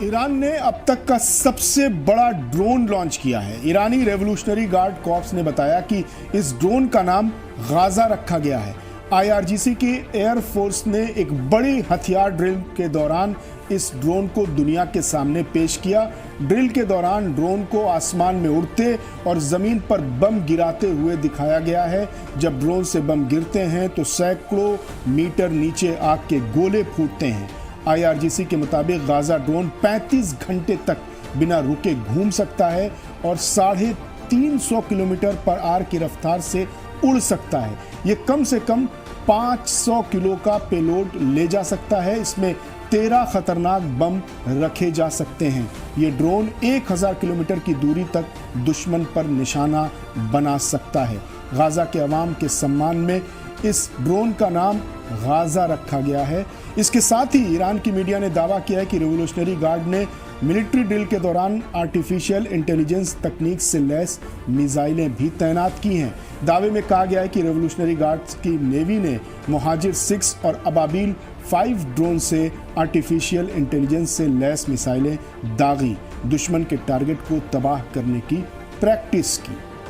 Iran ने अब तक का सबसे बड़ा ड्रोन लॉन्च किया है। ईरानी रेवोल्यूशनरी गार्ड कॉर्प्स ने बताया कि इस ड्रोन का नाम गाजा रखा गया है। आईआरजीसी की एयर फोर्स ने एक बड़ी हथियार ड्रिल के दौरान इस ड्रोन को दुनिया के सामने पेश किया। ड्रिल के दौरान ड्रोन को आसमान में उड़ते और जमीन पर बम गिराते हुए दिखाया गया है। जब ड्रोन से बम गिरते हैं तो सैकड़ों मीटर नीचे आग के गोले फूटते हैं। आईआरजीसी के मुताबिक गाजा ड्रोन 35 घंटे तक बिना रुके घूम सकता है और 350 किलोमीटर पर आवर की रफ्तार से उड़ सकता है। ये कम से कम 500 किलो का पेलोड ले जा सकता है। इसमें 13 खतरनाक बम रखे जा सकते हैं। ये ड्रोन 1000 किलोमीटर की दूरी तक दुश्मन पर निशाना बना सकता है। गाजा के अवाम के सम्मान में इस ड्रोन का नाम गाजा रखा गया है। इसके साथ ही ईरान की मीडिया ने दावा किया है कि रेवोल्यूशनरी गार्ड ने मिलिट्री ड्रिल के दौरान आर्टिफिशियल इंटेलिजेंस तकनीक से लैस मिसाइलें भी तैनात की हैं। दावे में कहा गया है कि रेवोल्यूशनरी गार्ड्स की नेवी ने मुहाजिर 6 और अबाबिल 5 ड्रोन से आर्टिफिशियल इंटेलिजेंस से लैस मिसाइलें दागी दुश्मन के टारगेट को तबाह करने की प्रैक्टिस की।